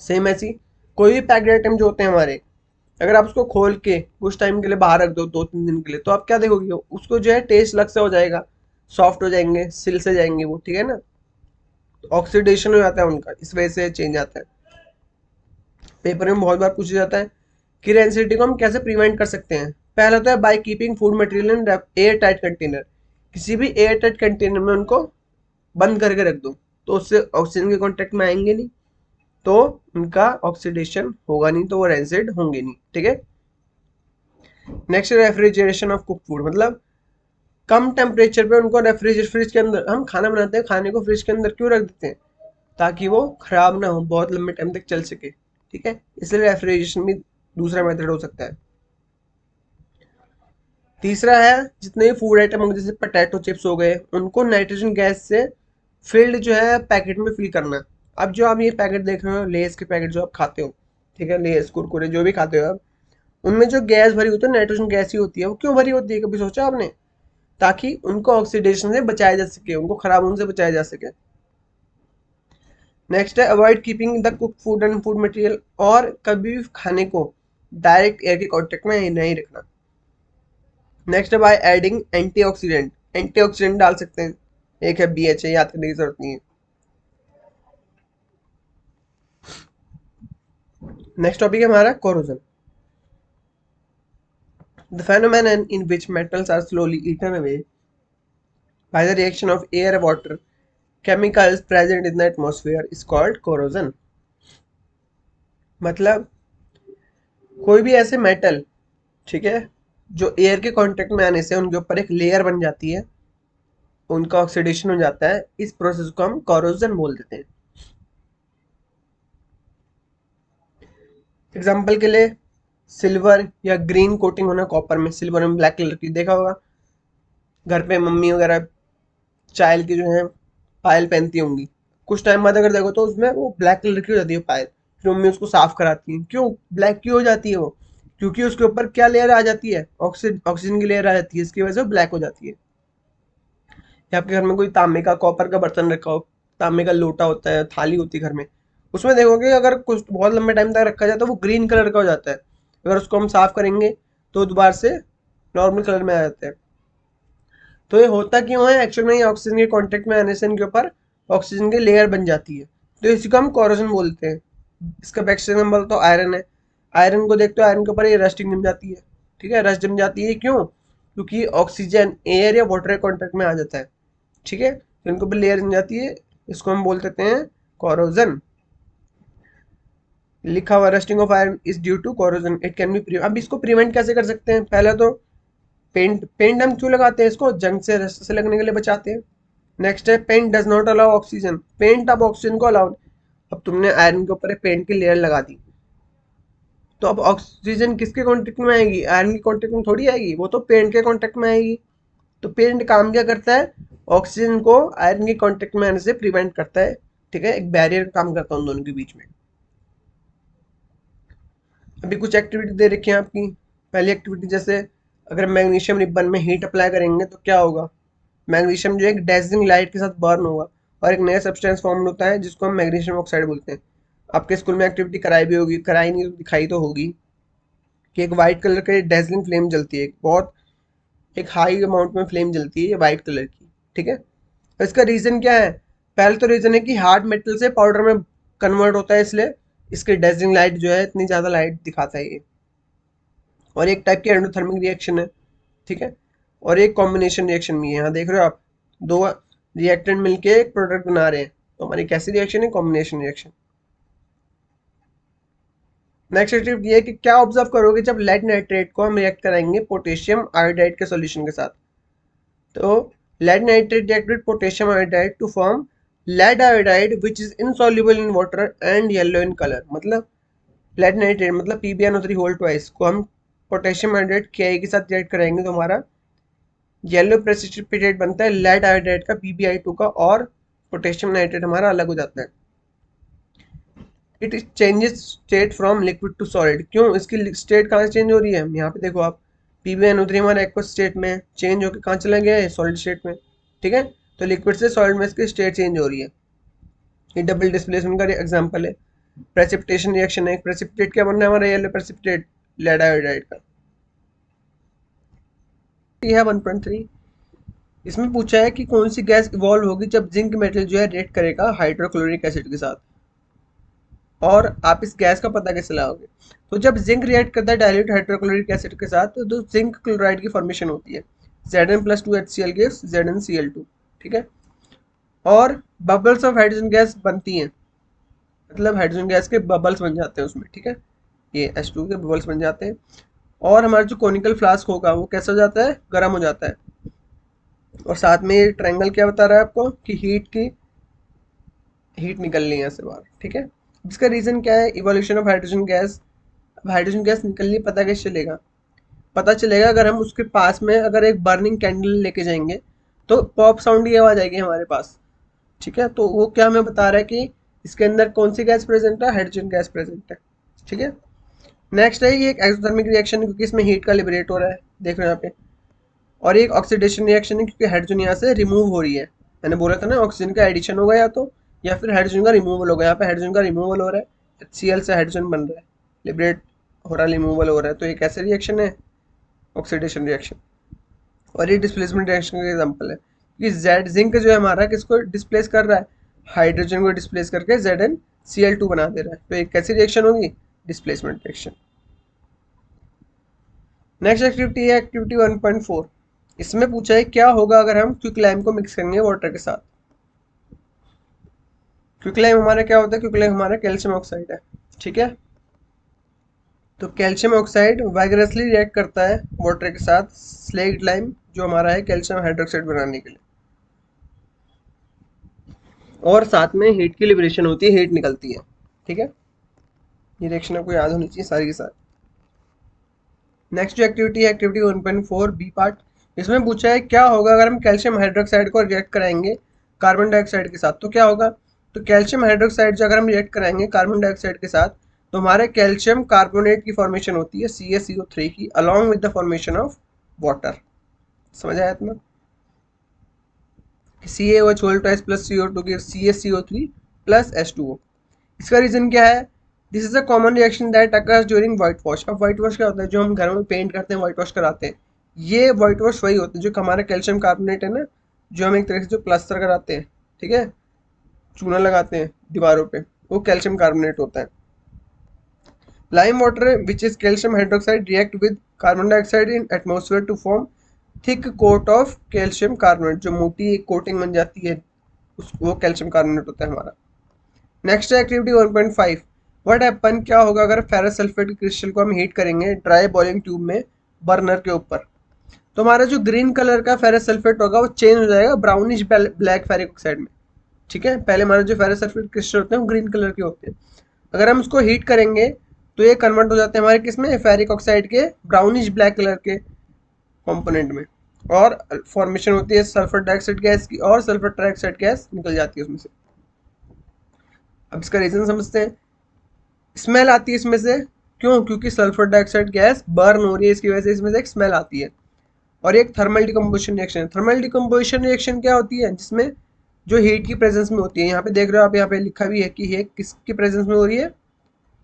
सेम ऐसी कोई भी पैक्ड आइटम जो होते हैं हमारे, अगर आप उसको खोल के कुछ टाइम के लिए बाहर रख दो 2-3 दिन के लिए, तो आप क्या देखोगे? उसको जो है टेस्ट अलग से हो जाएगा, सॉफ्ट हो जाएंगे, सिल से जाएंगे वो, ठीक है ना। ऑक्सीडेशन हो जाता है उनका, इस वजह से चेंज आता है। पेपर में बहुत बार पूछा जाता है कि रेंसिडिटी को हम कैसे प्रिवेंट कर सकते हैं। पहला तो है by keeping food material in air tight container. किसी भी एयर टाइट कंटेनर में उनको बंद करके रख दो, तो उससे ऑक्सीजन के कांटेक्ट में आएंगे नहीं, तो उनका ऑक्सीडेशन होगा नहीं, तो वो रेंसिड होंगे नहीं, ठीक है। Next refrigeration of cook food. मतलब कम टेम्परेचर पे उनको फ्रिज के अंदर, हम खाना बनाते हैं, खाने को फ्रिज के अंदर क्यों रख देते हैं? ताकि वो खराब ना हो, बहुत लंबे टाइम तक चल सके, ठीक है। इसलिए रेफ्रिजरेशन भी दूसरा मेथड हो सकता है। तीसरा है जितने भी फूड आइटम होंगे जैसे पोटैटो चिप्स हो गए, उनको नाइट्रोजन गैस से फिल्ड जो है पैकेट में फिल करना। अब जो आप ये पैकेट देख रहे हो, लेस के पैकेट जो आप खाते हो, ठीक है, लेस कुरकुरे जो भी खाते हो आप, उनमें जो गैस भरी होती है नाइट्रोजन गैस ही होती है। वो क्यों भरी होती है, कभी सोचा आपने? ताकि उनको ऑक्सीडेशन से बचाया जा सके, उनको खराब होने से बचाया जा सके। नेक्स्ट है avoid keeping the cook food and food material. और कभी भी खाने को डायरेक्ट एयर के कांटेक्ट में नहीं रखना। नेक्स्ट है बाय एडिंग एंटीऑक्सीडेंट। एंटीऑक्सीडेंट डाल सकते हैं, एक है BHA, याद करने की जरूरत नहीं है। नेक्स्ट टॉपिक है हमारा corrosion. The phenomenon in which metals are slowly eaten away by the reaction of air and water chemicals present in the atmosphere is called corrosion। मतलब कोई भी ऐसे मेटल, ठीक है, जो एयर के कांटेक्ट में आने से उनके ऊपर एक लेयर बन जाती है, उनका ऑक्सीडेशन हो जाता है, इस प्रोसेस को हम कोरोजन बोल देते हैं। एग्जाम्पल के लिए सिल्वर या ग्रीन कोटिंग होना कॉपर में, सिल्वर में ब्लैक कलर की, देखा होगा घर पे मम्मी वगैरह चाइल्ड की जो है पायल पहनती होंगी, कुछ टाइम बाद अगर देखो तो उसमें वो ब्लैक कलर की हो जाती है पायल। फिर मम्मी उसको साफ कराती है। क्यों ब्लैक क्यों हो जाती है वो? क्योंकि उसके ऊपर क्या लेयर आ जाती है? ऑक्सीजन की लेयर आ जाती है, इसकी वजह से वो ब्लैक हो जाती है। या आपके घर में कोई तांबे का कॉपर का बर्तन रखा हो, तांबे का लोटा होता है, थाली होती है घर में, उसमें देखोगे अगर कुछ बहुत लंबे टाइम तक रखा जाए तो वो ग्रीन कलर का हो जाता है। अगर उसको हम साफ करेंगे तो दोबारा से नॉर्मल कलर में आ जाता है। तो ये होता क्यों है? एक्चुअल में ये ऑक्सीजन के कांटेक्ट में आने से इनके ऊपर ऑक्सीजन की लेयर बन जाती है, तो इसी को हम कोरोजन बोलते हैं। इसका बेस्ट एग्जाम्पल तो आयरन है। आयरन को देखते हो, आयरन के ऊपर ये रस्टिंग जम जाती है, ठीक है, रस्ट जम जाती है। क्यों? क्योंकि ऑक्सीजन एयर या वाटर के कॉन्टेक्ट में आ जाता है, ठीक है, तो इनके ऊपर लेयर जम जाती है, इसको हम बोल देते हैं कोरोजन। लिखा हुआ rusting of iron is due to corrosion, it can be अब इसको प्रिवेंट कैसे कर सकते हैं? पहला तो पेंट हम क्यों लगाते हैं? इसको जंग से, रस्ट से लगने के लिए बचाते हैं। नेक्स्ट है paint does not allow oxygen. Paint अब ऑक्सीजन को अलाउ, अब तुमने आयरन के ऊपर पेंट की लेयर लगा दी, तो अब ऑक्सीजन किसके कांटेक्ट में आएगी? आयरन के कांटेक्ट में थोड़ी आएगी, वो तो पेंट के कांटेक्ट में आएगी। तो पेंट काम क्या करता है? ऑक्सीजन को आयरन के कांटेक्ट में आने से प्रिवेंट करता है, ठीक है, एक बैरियर काम करता है उन दोनों के बीच में। अभी कुछ एक्टिविटी दे रखी है आपकी। पहली एक्टिविटी जैसे अगर मैग्नीशियम रिबन में हीट अप्लाई करेंगे तो क्या होगा? मैग्नीशियम जो एक डेजलिंग लाइट के साथ बर्न होगा और एक नया सब्सटेंस फॉर्म होता है जिसको हम मैग्नीशियम ऑक्साइड बोलते हैं। आपके स्कूल में एक्टिविटी कराई भी होगी, कराई नहीं तो दिखाई तो होगी कि एक वाइट कलर का डेजलिंग फ्लेम जलती है, बहुत एक हाई अमाउंट में फ्लेम जलती है ये वाइट कलर की, ठीक है। तो इसका रीजन क्या है? पहले तो रीजन है कि हार्ड मेटल से पाउडर में कन्वर्ट होता है, इसलिए इसकी डेजिंग लाइट जो है इतनी ज़्यादा लाइट दिखाता है ये। और एक टाइप की एंडोथर्मिक रिएक्शन है, ठीक है। और एक कॉम्बिनेशन रिएक्शन भी है, यहाँ देख रहे हो आप, दो रिएक्टेंट मिलके एक प्रोडक्ट बना रहे हैं, तो हमारी कैसी रिएक्शन है, कॉम्बिनेशन रिएक्शन। नेक्स्ट एक्टिविटी है कि क्या ऑब्जर्व करोगे जब लेड नाइट्रेट को हम रिएक्ट कराएंगे पोटेशियम आयोडाइड के सॉल्यूशन के साथ। तो lead nitrate react with potassium iodide to form lead iodide which is insoluble in water and yellow in color। मतलब lead nitrate मतलब PbNO3 होल ट्वाइस को हम पोटेशियम आयोडाइड के के साथ रिएक्ट कराएंगे तो हमारा येलो प्रेसिपिटेट बनता है लेड आयोडाइड का PbI2 का, और पोटेशियम नाइट्रेट हमारा अलग हो जाता है। It changes state from liquid to solid. क्यों, इसकी स्टेट कहाँ चेंज हो रही है, यहाँ पे देखो आप, PbNO3 हमारा एक्वस स्टेट में चेंज होकर कहाँ चला गया है, सॉलिड स्टेट में, ठीक है। तो लिक्विड से सॉलिड में इसकी स्टेट चेंज हो रही है, ये डबल डिस्प्लेसमेंट का एग्जांपल है। प्रेसिपिटेशन रिएक्शन है, प्रेसिपिटेट क्या बनना है हमारा, येलो प्रेसिपिटेट लेड आयोडाइड का। ये है 1.3। इसमें पूछा है कि कौन सी गैस इवॉल्व होगी जब जिंक मेटल जो है रिएक्ट करेगा हाइड्रोक्लोरिक एसिड के साथ, और आप इस गैस का पता कैसे लगाओगे। तो जब जिंक रिएक्ट करता है डाइल्यूट हाइड्रोक्लोरिक एसिड के साथ तो जिंक क्लोराइड की फॉर्मेशन होती है, Zn+2HCl गिव्स ZnCl2, ठीक है। और बबल्स ऑफ हाइड्रोजन गैस बनती हैं, मतलब हाइड्रोजन गैस के बबल्स बन जाते हैं उसमें, ठीक है, ये H2 के बबल्स बन जाते हैं। और हमारा जो कोनिकल फ्लास्क होगा वो कैसा हो जाता है, गर्म हो जाता है। और साथ में ये ट्रायंगल क्या बता रहा है आपको कि हीट निकल रही है यहाँ से बाहर, ठीक है। इसका रीज़न क्या है, इवोल्यूशन ऑफ हाइड्रोजन गैस। अब हाइड्रोजन गैस निकलनी पता कैसे चलेगा, पता चलेगा अगर हम उसके पास में अगर एक बर्निंग कैंडल लेके जाएंगे तो पॉप साउंड की आवाज़ आएगी हमारे पास, ठीक है। तो वो क्या हमें बता रहा है कि इसके अंदर कौन सी गैस प्रेजेंट है, हाइड्रोजन गैस प्रेजेंट है, ठीक है। नेक्स्ट है ये एक एक्सोथर्मिक रिएक्शन है क्योंकि इसमें हीट का लिबरेट हो रहा है, देख रहे हो यहाँ पे। और एक ऑक्सीडेशन रिएक्शन है क्योंकि हाइड्रोजन यहाँ से रिमूव हो रही है, मैंने बोला था ना ऑक्सीजन का एडिशन होगा या फिर हाइड्रोजन का रिमूवल होगा। यहाँ पे हाइड्रोजन का रिमूवल हो रहा है, HCl से हाइड्रोजन बन रहा है, लिबरेट हो रहा है, रिमूवल हो रहा है, तो ये कैसे रिएक्शन है, ऑक्सीडेशन रिएक्शन। और ये डिस्प्लेसमेंट रिएक्शन का एग्जांपल है कि जेड जिंक जो है हमारा किसको डिस्प्लेस कर रहा है, हाइड्रोजन को डिस्प्लेस करके ZnCl2 बना दे रहा है, तो एक कैसी रिएक्शन होगी, डिस्प्लेसमेंट रिएक्शन। नेक्स्ट एक्टिविटी है एक्टिविटी 1.4। इसमें पूछा है क्या होगा अगर हम क्विकलाइम को मिक्स करेंगे वाटर के साथ। क्विकलाइम हमारा क्या होता है, क्विकलाइम हमारा कैल्शियम ऑक्साइड है, ठीक है। तो कैल्शियम ऑक्साइड वाइगरसली रिएक्ट करता है वाटर के साथ स्लेट लाइम जो हमारा है कैल्शियम हाइड्रोक्साइड बनाने के लिए, और साथ में हीट की लिबरेशन होती है, हीट निकलती है, ठीक है। ये रिएक्शन आपको याद होनी चाहिए सारी के साथ। नेक्स्ट जो एक्टिविटी है एक्टिविटी 1.4 बी पार्ट। इसमें पूछा है क्या होगा अगर हम कैल्शियम हाइड्रोक्साइड को रिएक्ट कराएंगे कार्बन डाइऑक्साइड के साथ, तो क्या होगा। तो कैल्शियम हाइड्रोक्साइड जो अगर हम रिएक्ट कराएंगे कार्बन डाइऑक्साइड के साथ तो हमारे कैल्शियम कार्बोनेट की फॉर्मेशन होती है CaCO3 की along with the formation of water. समझ आया इतना, CaOH whole twice plus CO2 की CaCO3 प्लस H2O। इसका रीजन क्या है, this is a common reaction that occurs during white wash. अब व्हाइट वॉश क्या होता है, जो हम घर में पेंट करते हैं व्हाइट वॉश कराते हैं, ये व्हाइट वॉश वही होता है जो हमारा कैल्शियम कार्बोनेट है ना, जो हम एक तरह से जो प्लास्टर कराते हैं, ठीक है, चूना लगाते हैं दीवारों पे, वो कैल्शियम कार्बोनेट होता है। Lime water which is calcium hydroxide react with carbon dioxide in atmosphere to form thick coat of calcium carbonate, जो मोटी एक कोटिंग बन जाती है वो कैल्शियम कार्बोनेट होता है हमारा। नेक्स्ट है एक्टिविटी 1.5। व्हाट हैपन, क्या होगा अगर फेरस सल्फेट क्रिस्टल को हम हीट करेंगे ड्राई बॉइलिंग ट्यूब में बर्नर के ऊपर, तो हमारा जो ग्रीन कलर का फेरस सल्फेट होगा वो चेंज हो जाएगा ब्राउनिश ब्लैक फेरिक ऑक्साइड में, ठीक है। पहले हमारे जो फेरस सल्फेट क्रिस्टल होते हैं वो ग्रीन कलर के होते हैं, अगर हम उसको हीट करेंगे तो ये कन्वर्ट हो जाते हैं हमारे किस में, फेरिक ऑक्साइड के ब्राउनिश ब्लैक कलर के कंपोनेंट में, और फॉर्मेशन होती है सल्फर डाइऑक्साइड गैस की, और सल्फर ट्राइऑक्साइड गैस निकल जाती है उसमें से। अब इसका रीजन समझते हैं। स्मेल आती है इसमें से, क्यों, क्योंकि सल्फर डाइऑक्साइड गैस बर्न हो रही है, इसकी वजह से इसमें से एक स्मेल आती है। और एक थर्मल डिकम्पोजिशन रिएक्शन है। थर्मल डिकम्पोजिशन रिएक्शन क्या होती है, जिसमें जो हीट की प्रेजेंस में होती है, यहाँ पे देख रहे हो आप, यहाँ पे लिखा भी है कि ये किसकी प्रेजेंस में हो रही है,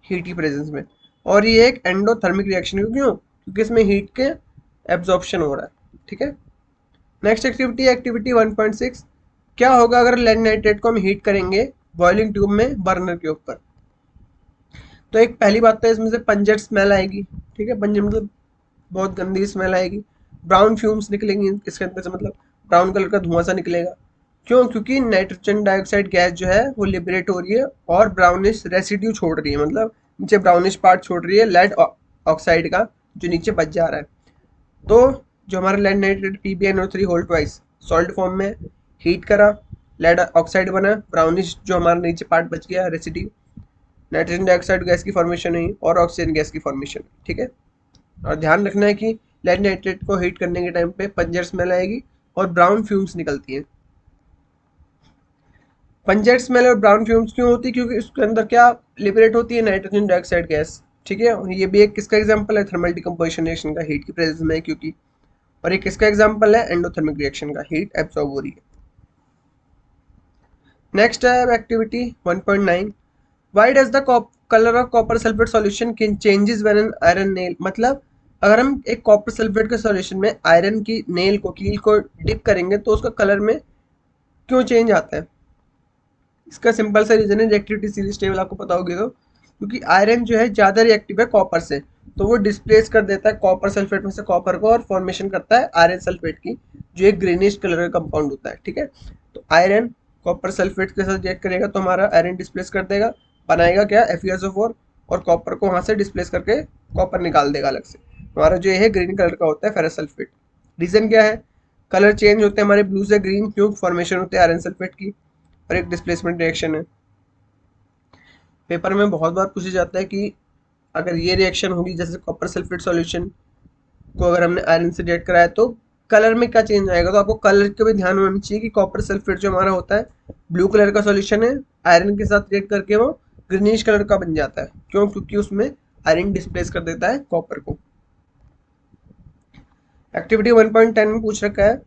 हीट की प्रेजेंस में। और ये एक एंडोथर्मिक रिएक्शन है, क्यों, क्योंकि इसमें हीट के एब्जॉर्प्शन हो रहा है, ठीक है। Next activity activity 1.6। क्या होगा अगर लेड नाइट्रेट को हम हीट करेंगे बॉइलिंग ट्यूब में बर्नर के ऊपर। तो एक पहली बात तो इसमें से पंजेंट स्मेल आएगी, ठीक है, पंजेंट मतलब बहुत गंदी स्मेल आएगी। ब्राउन फ्यूम्स निकलेंगी इसके अंदर से, मतलब ब्राउन कलर का धुआं सा निकलेगा। क्यों? क्योंकि नाइट्रोजन डाइऑक्साइड गैस जो है वो लिबरेट हो रही है और ब्राउनिश रेसिड्यू छोड़ रही है, मतलब नीचे ब्राउनिश पार्ट छोड़ रही है लेड ऑक्साइड का, जो नीचे बच जा रहा है। तो जो हमारा lead nitrate PbNO3 whole twice salt form में हीट करा, लेड ऑक्साइड बना, ब्राउनिश जो हमारा नीचे पार्ट बच गया रेसिड्यू, नाइट्रोजन डाइऑक्साइड गैस की फॉर्मेशन हुई और ऑक्सीजन गैस की फॉर्मेशन, ठीक है। और ध्यान रखना है कि लेड नाइट्रेट को हीट करने के टाइम पे पंजर स्मेल आएगी और ब्राउन फ्यूम्स निकलती हैं। पंजर स्मेल और ब्राउन फ्यूम्स क्यों होती है? क्योंकि उसके अंदर क्या लिबरेट होती है? नाइट्रोजन डाइऑक्साइड गैस, ठीक है। ये भी एक किसका एग्जांपल है? थर्मल डिकम्पोजिशन रिएक्शन का, हीट की प्रेजेंस में, क्योंकि और एक किसका एग्जांपल है? एंडोथर्मिक रिएक्शन का, हीट एब्सॉर्ब हो रही है। नेक्स्ट है activity 1.9, why does the colour of copper sulphate solution changes when an iron nail, मतलब अगर हम एक कॉपर सल्फेट के सॉल्यूशन में आयरन की नेल को, कील को डिप करेंगे तो उसका कलर में क्यों चेंज आता है? इसका सिंपल सा रीजन है, रिएक्टिविटी सीरीज टेबल आपको पता होगी तो, क्योंकि आयरन जो है ज्यादा रिएक्टिव है कॉपर से, तो वो डिस्प्लेस कर देता है कॉपर सल्फेट में से कॉपर को और फॉर्मेशन करता है आयरन सल्फेट की, जो एक ग्रीनिश कलर का कंपाउंड होता है, ठीक है। तो आयरन कॉपर सल्फेट के साथ रिएक्ट करेगा तो हमारा आयरन डिस्प्लेस कर देगा, बनाएगा क्या? FeSO4, और कॉपर को वहां से डिस्प्लेस करके कॉपर निकाल देगा अलग से। हमारा जो ये है ग्रीन कलर का होता है फेरस सल्फेट। रीजन क्या है? कलर चेंज होते हैं हमारे ब्लू से ग्रीन, क्यों? फॉर्मेशन होते हैं आयरन सल्फेट की, और एक डिस्प्लेसमेंट रिएक्शन है। पेपर में बहुत बार पूछा जाता है कि अगर ये रिएक्शन होगी, जैसे कॉपर सल्फेट सॉल्यूशन को अगर हमने आयरन से रिएक्ट कराया तो कलर में क्या चेंज आएगा? तो आपको कलर का भी ध्यान होना चाहिए कि कॉपर सल्फेट जो हमारा होता है ब्लू कलर का सॉल्यूशन है, आयरन के साथ रिएक्ट करके वो ग्रीनिश कलर का बन जाता है। क्यों? क्योंकि उसमें आयरन डिस्प्लेस कर देता है कॉपर को। एक्टिविटी 1.10 में पूछ रखा है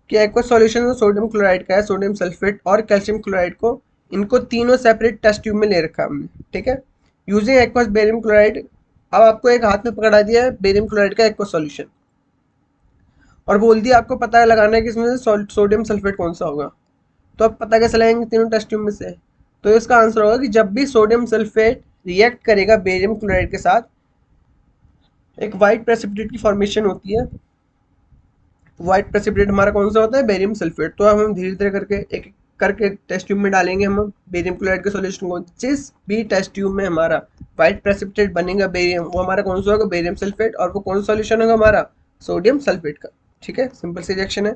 कि एक्वा सॉल्यूशन सोडियम क्लोराइड का है, सोडियम सल्फेट और कैल्शियम क्लोराइड को, इनको तीनों सेपरेट टेस्ट ट्यूब में ले रखा है हमने, ठीक है। यूजिंग एक्वस बेरियम क्लोराइड, अब आपको एक हाथ में पकड़ा दिया है बेरियम क्लोराइड का एक्वा सॉल्यूशन और बोल दिया आपको पता लगाना है कि इसमें से सोडियम सल्फेट कौन सा होगा। तो अब पता कैसे लगाएंगे तीनों टेस्ट ट्यूब में से? तो इसका आंसर होगा कि जब भी सोडियम सल्फेट रिएक्ट करेगा बेरियम क्लोराइड के साथ, एक व्हाइट प्रेसिपिटेट की फॉर्मेशन होती है। व्हाइट प्रेसिपिटेट हमारा कौन सा होता है? Barium sulphate. तो अब हम धीरे धीरे करके एक करके टेस्ट ट्यूब में डालेंगे हम बेरियम क्लोराइड के सॉल्यूशन को। जिस भी टेस्ट ट्यूब में हमारा व्हाइट प्रेसिपिटेट बनेगा बेरियम, वो हमारा कौन सा होगा? Barium sulphate. और वो कौन सा सॉल्यूशन होगा हमारा? सोडियम सल्फेट का, ठीक है। सिंपल सी रिएक्शन है।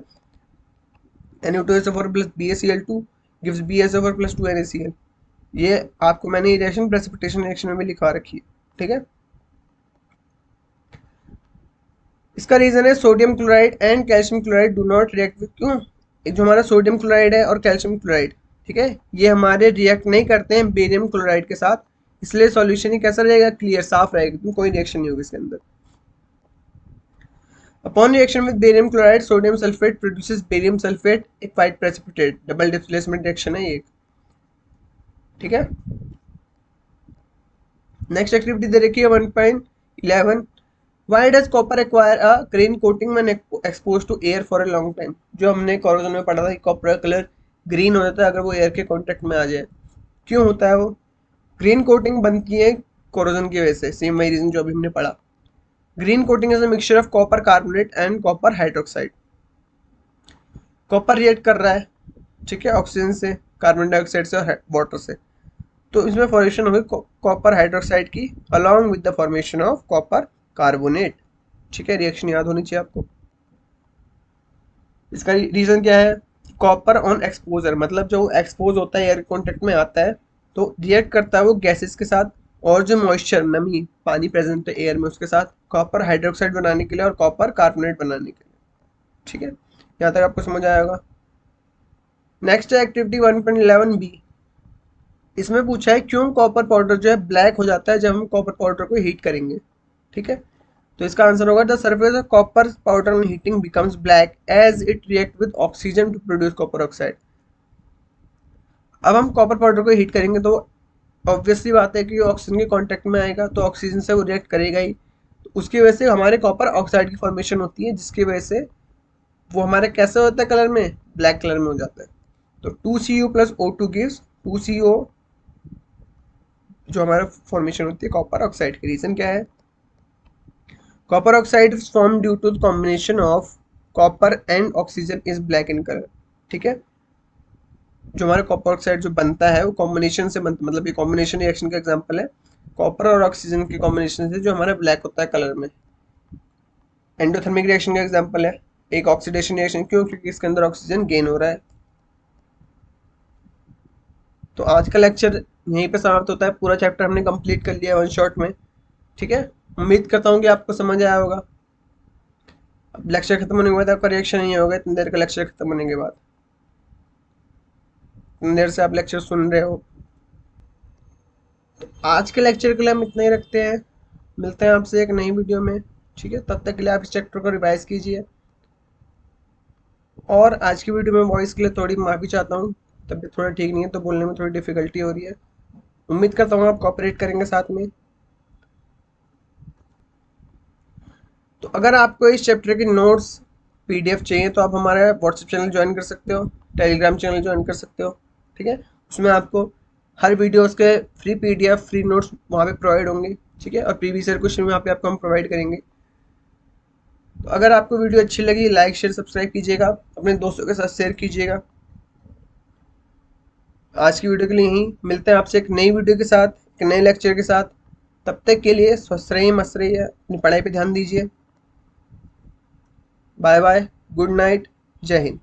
Na2SO4 plus BaCl2 gives BaSO4 plus 2NaCl। ये आपको मैंने ये रिएक्शन प्रेसिपिटेशन रिएक्शन में भी लिखा रखी है, ठीक है। इसका रीजन है sodium chloride and calcium chloride do not react with, क्यों? जो हमारा सोडियम क्लोराइड है और कैल्शियम क्लोराइड, ठीक है, ये हमारे रिएक्ट नहीं करते हैं बेरियम क्लोराइड के साथ, इसलिए सॉल्यूशन ही कैसा रहेगा? क्लियर, साफ रहेगा, कोई रिएक्शन नहीं होगी इसके अंदर। Upon reaction with barium chloride sodium sulphate produces barium sulphate, एक white precipitate, double displacement reaction है ये, ठीक है। नेक्स्ट एक्टिविटी दे रखी है 1.11, why does copper acquire a green coating when exposed to air for a long time. जो हमने कोरोजन में पढ़ा था कि कॉपर का कलर ग्रीन हो जाता है अगर वो एयर के कांटेक्ट में आ जाए। क्यों होता है वो? ग्रीन कोटिंग बनती है कोरोजन की वजह से, सेम वही रीजन जो अभी हमने पढ़ा। Green coating is a mixture of copper carbonate and copper hydroxide. Copper react कर रहा है, ठीक है, ऑक्सीजन से, कार्बन डाइऑक्साइड से और वाटर से, तो इसमें फॉर्मेशन होगी कॉपर हाइड्रोक्साइड की along with the formation of copper carbonate, ठीक है। रिएक्शन याद होनी चाहिए आपको। इसका रीजन क्या है? कॉपर ऑन एक्सपोजर, मतलब जो एक्सपोज होता है एयर कॉन्टेक्ट में आता है तो रिएक्ट करता है वो गैसेस के साथ, और जो मॉइस्चर, नमी, पानी प्रेजेंट है एयर में उसके साथ कॉपर हाइड्रोक्साइड बनाने के लिए और कॉपर कार्बोनेट बनाने के लिए, ठीक है। यहाँ तक आपको समझ आया होगा। नेक्स्ट है एक्टिविटी 1.11 बी। इसमें पूछा है क्यों कॉपर पाउडर जो है ब्लैक हो जाता है जब हम कॉपर पाउडर को हीट करेंगे, ठीक है। तो इसका आंसर होगा the surface of copper powder on heating becomes black as it react with oxygen to produce copper oxide. अब हम कॉपर पाउडर को हीट करेंगे तो ऑब्वियसली बात है कि ऑक्सीजन के कांटेक्ट में आएगा तो ऑक्सीजन से वो रिएक्ट करेगा ही, तो उसकी वजह से हमारे कॉपर ऑक्साइड की फॉर्मेशन होती है, जिसकी वजह से वो हमारे कैसे होता है कलर में? ब्लैक कलर में हो जाता है। तो 2Cu plus O2 gives 2CO जो हमारा फॉर्मेशन होती है कॉपर ऑक्साइड की। रीजन क्या है? Copper oxide is form due to combination of copper and oxygen is black in colour. ठीक है, जो हमारा कॉपर ऑक्साइड जो बनता है वो कॉम्बिनेशन से बनता है, मतलब ये कॉम्बिनेशन रिएक्शन का एग्जांपल है। कॉपर और ऑक्सीजन के कॉम्बिनेशन से जो हमारा ब्लैक होता है कलर में। एंडोथर्मिक रिएक्शन का एग्जांपल है एक ऑक्सीडेशन रिएक्शन, क्यों? क्योंकि इसके अंदर ऑक्सीजन गेन हो रहा है। तो आज का लेक्चर यहीं पे समाप्त होता है। पूरा चैप्टर हमने कंप्लीट कर लिया वन शॉट में। ठीक है, उम्मीद करता हूँ कि आपको समझ आया होगा। अब लेक्चर खत्म होने के बाद आपका रिएक्शन नहीं होगा इतनी देर का लेक्चर खत्म होने के बाद, इतनी देर से आप लेक्चर सुन रहे हो। तो आज के लेक्चर के लिए हम इतना ही रखते हैं। मिलते हैं आपसे एक नई वीडियो में। ठीक है, तब तक के लिए आप इस चैप्टर को रिवाइज कीजिए। और आज की वीडियो में वॉइस के लिए थोड़ी माफ़ी चाहता हूँ, तबीयत थोड़ा ठीक नहीं है तो बोलने में थोड़ी डिफिकल्टी हो रही है। उम्मीद करता हूँ आप कोऑपरेट करेंगे साथ में। तो अगर आपको इस चैप्टर की नोट्स PDF चाहिए तो आप हमारा व्हाट्सएप चैनल ज्वाइन कर सकते हो, टेलीग्राम चैनल ज्वाइन कर सकते हो। ठीक है, उसमें आपको हर वीडियोस के फ्री PDF फ्री नोट्स वहाँ पे प्रोवाइड होंगे। ठीक है, और प्रीवियस ईयर क्वेश्चन वहाँ पे आपको हम प्रोवाइड करेंगे। तो अगर आपको वीडियो अच्छी लगी लाइक शेयर सब्सक्राइब कीजिएगा, अपने दोस्तों के साथ शेयर कीजिएगा। आज की वीडियो के लिए यहीं मिलते हैं आपसे एक नई वीडियो के साथ, एक नए लेक्चर के साथ। तब तक के लिए स्वस्थ रहिए, मस्त रहिए, अपनी पढ़ाई पे ध्यान दीजिए। बाय बाय, गुड नाइट, जय हिंद।